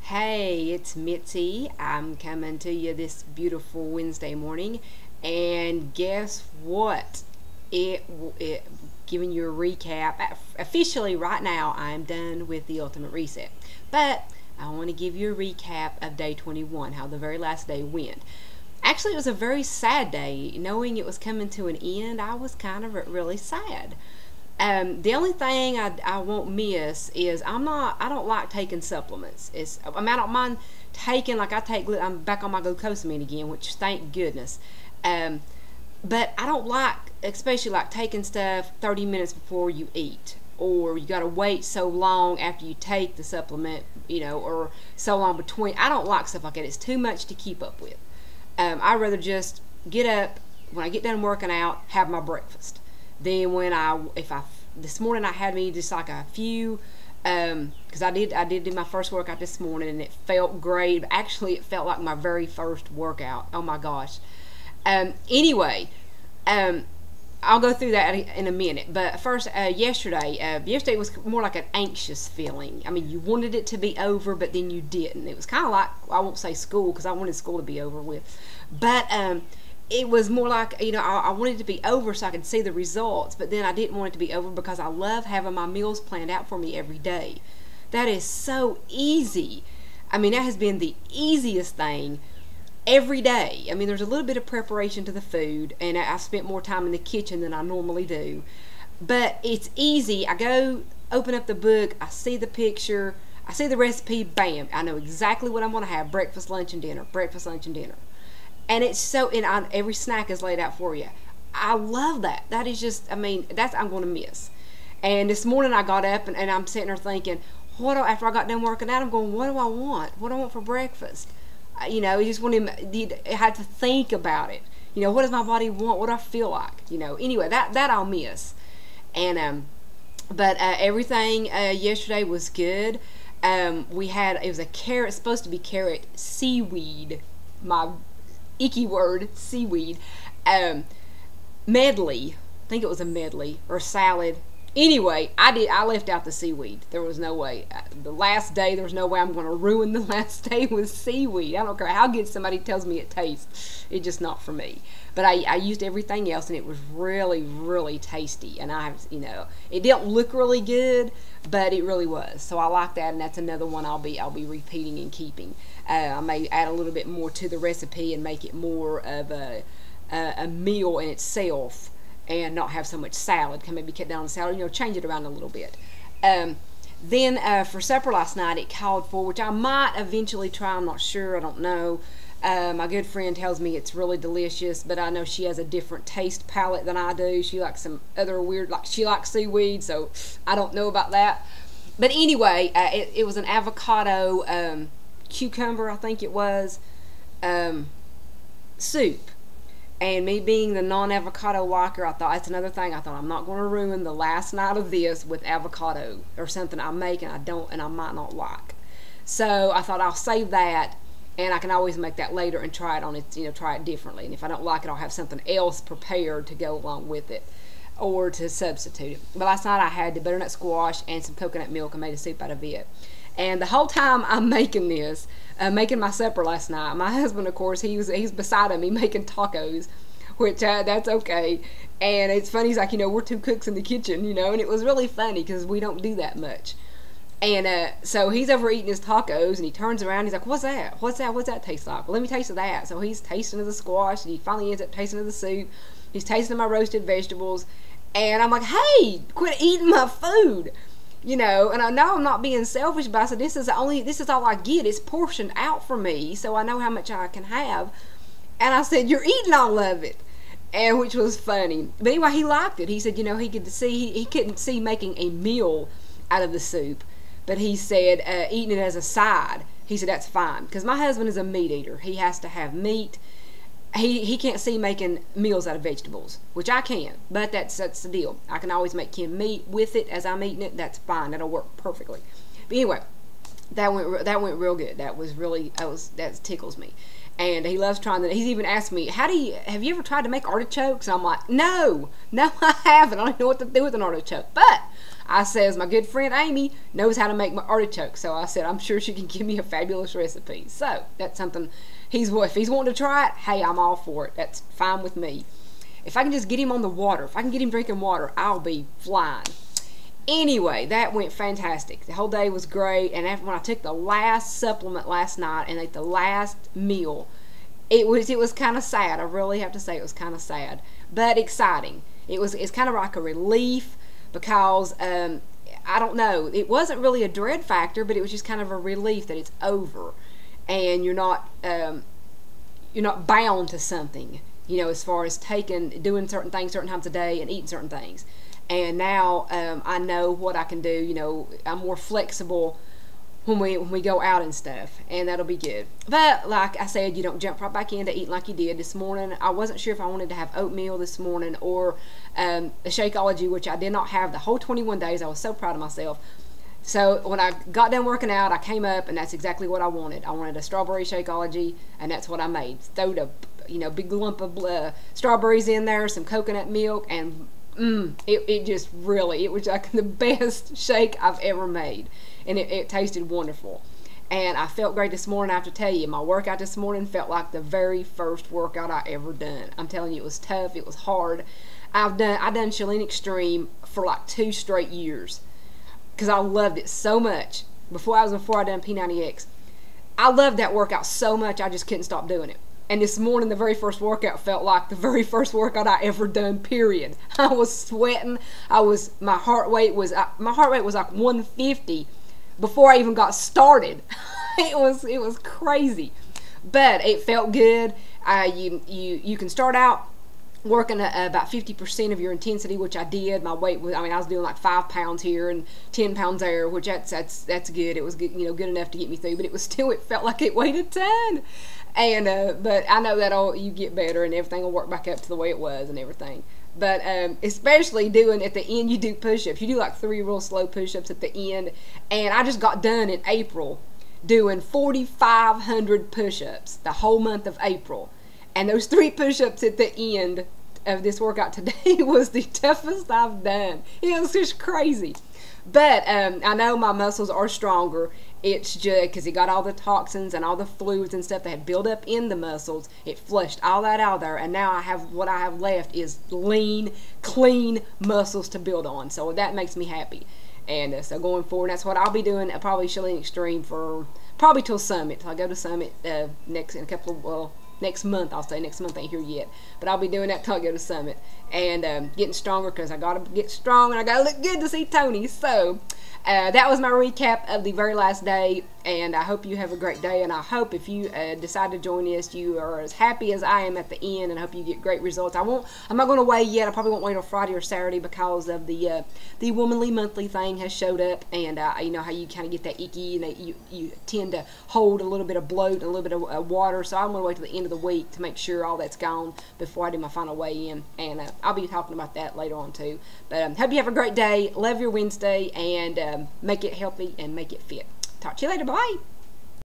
Hey, it's Mitzi. I'm coming to you this beautiful Wednesday morning, and guess what? It giving you a recap. Officially, right now, I'm done with the Ultimate Reset, but I want to give you a recap of day 21, how the very last day went. Actually, it was a very sad day. Knowing it was coming to an end, I was kind of really sad. The only thing I won't miss is I don't like taking supplements. I don't mind taking, like I'm back on my glucosamine again, which thank goodness. Um, but I don't like, especially like taking stuff 30 minutes before you eat, or you got to wait so long after you take the supplement, or so long between. I don't like stuff like that. It's too much to keep up with. I'd rather just get up when I get done working out, have my breakfast. Then this morning I had me just like a few, because I did do my first workout this morning and it felt great. Actually, it felt like my very first workout. Oh my gosh. Anyway, I'll go through that in a minute. But first, yesterday was more like an anxious feeling. I mean, you wanted it to be over, but then you didn't. It was kind of like, I won't say school because I wanted school to be over with, but it was more like, I wanted it to be over so I could see the results, but then I didn't want it to be over because I love having my meals planned out for me every day. That is so easy. I mean, that has been the easiest thing every day. I mean, there's a little bit of preparation to the food, and I spent more time in the kitchen than I normally do, but it's easy. I go open up the book, I see the picture, I see the recipe, bam, I know exactly what I'm going to have: breakfast, lunch, and dinner, breakfast, lunch, and dinner. And it's so, every snack is laid out for you. I love that. That is just, that's I'm going to miss. And this morning I got up and I'm sitting there thinking, after I got done working out, I'm going, what do I want? What do I want for breakfast? You just want to, I had to think about it. What does my body want? What do I feel like? Anyway, that I'll miss. And, but everything yesterday was good. It was a carrot, supposed to be carrot seaweed. My icky word, seaweed, medley. I think it was a medley or salad. Anyway, I left out the seaweed. There was no way. The last day, there's no way I'm going to ruin the last day with seaweed. I don't care how good somebody tells me it tastes. It's just not for me. But I used everything else, and it was really, really tasty. And it didn't look really good, but it really was. So I like that, and that's another one I'll be repeating and keeping. I may add a little bit more to the recipe and make it more of a meal in itself, and not have so much salad. Can maybe cut down on salad, change it around a little bit. Then for supper last night, it called for, which I might eventually try, I'm not sure, I don't know. My good friend tells me it's really delicious, but I know she has a different taste palette than I do. She likes some other weird, she likes seaweed, so I don't know about that. But anyway, it was an avocado, cucumber, I think it was, soup. And me being the non-avocado liker, I thought that's another thing. I thought I'm not going to ruin the last night of this with avocado or something I make and I might not like. So I thought I'll save that, and I can always make that later and try it on it, try it differently. And if I don't like it, I'll have something else prepared to go along with it or to substitute it. But last night I had the butternut squash and some coconut milk and made a soup out of it. And the whole time I'm making this, making my supper last night, my husband, of course, he's beside me making tacos, which that's okay. And it's funny, he's like, we're two cooks in the kitchen, and it was really funny because we don't do that much. And so he's over eating his tacos, and he turns around, he's like, what's that? What's that taste like? Well, let me taste of that. So he's tasting of the squash, and he finally ends up tasting of the soup. He's tasting of my roasted vegetables. And I'm like, hey, quit eating my food. And I know I'm not being selfish, but I said, this is all I get. It's portioned out for me, so I know how much I can have. And I said, you're eating all of it, and which was funny. But anyway, he liked it. He said, he couldn't see making a meal out of the soup, but he said eating it as a side. He said that's fine because my husband is a meat eater. He has to have meat. He can't see making meals out of vegetables, which I can, but that's the deal. I can always make canned meat with it as I'm eating it. That's fine. That'll work perfectly. But anyway, that went real good. That tickles me. And he loves trying he's even asked me, have you ever tried to make artichokes? And I'm like, no, I haven't. I don't know what to do with an artichoke. But I says, my good friend Amy knows how to make my artichokes. So I said, I'm sure she can give me a fabulous recipe. So that's something if he's wanting to try it, hey, I'm all for it. That's fine with me. If I can just get him on the water, if I can get him drinking water, I'll be flying. Anyway, that went fantastic. The whole day was great, and when I took the last supplement last night and ate the last meal, it was kind of sad. I really have to say it was kind of sad, but exciting. It's kind of like a relief because I don't know. It wasn't really a dread factor, but it was just kind of a relief that it's over, and you're not bound to something. As far as doing certain things certain times a day and eating certain things. And now I know what I can do. I'm more flexible when we go out and stuff, and that'll be good. But like I said, you don't jump right back into eating like you did this morning. I wasn't sure if I wanted to have oatmeal this morning or a Shakeology, which I did not have the whole 21 days. I was so proud of myself. So when I got done working out, I came up, and that's exactly what I wanted. I wanted a strawberry Shakeology, and that's what I made. Throwed a big lump of strawberries in there, some coconut milk, and it was like the best shake I've ever made, and it tasted wonderful. And I felt great this morning. I have to tell you, my workout this morning felt like the very first workout I ever done. I'm telling you, it was tough, it was hard. I done Chalene Extreme for like 2 straight years because I loved it so much. Before I done P90X, I loved that workout so much I just couldn't stop doing it. And this morning, the very first workout felt like the very first workout I ever done, period. I was sweating. My heart rate was like 150 before I even got started. It was crazy. But it felt good. You can start out working at about 50% of your intensity, which I did. My weight was, I was doing like 5 pounds here and 10 pounds there, which that's good. It was good, good enough to get me through, but it felt like it weighed a ton. And but I know that you get better and everything will work back up to the way it was and everything. But especially doing at the end, you do push-ups. You do like 3 real slow push-ups at the end. And I just got done in April doing 4,500 push-ups the whole month of April. And those 3 push-ups at the end of this workout today was the toughest I've done. It was just crazy. But I know my muscles are stronger. It's just because it got all the toxins and all the fluids and stuff that had built up in the muscles. It flushed all that out there, and now what I have left is lean, clean muscles to build on. So that makes me happy. And so going forward, that's what I'll be doing. Probably Chalene Extreme for probably till Summit. Till I go to Summit next month. I'll say next month ain't here yet, but I'll be doing that till I go to Summit and getting stronger because I gotta get strong and I gotta look good to see Tony. So that was my recap of the very last day, and I hope you have a great day, and I hope if you decide to join us, you are as happy as I am at the end, and I hope you get great results. I'm not going to weigh yet. I probably won't wait till Friday or Saturday because of the Womanly Monthly thing has showed up, and you know how you kind of get that icky, and you tend to hold a little bit of bloat and a little bit of water, so I'm going to wait till the end of the week to make sure all that's gone before I do my final weigh-in, and I'll be talking about that later on too. But hope you have a great day. Love your Wednesday, and make it healthy and make it fit. Talk to you later. Bye.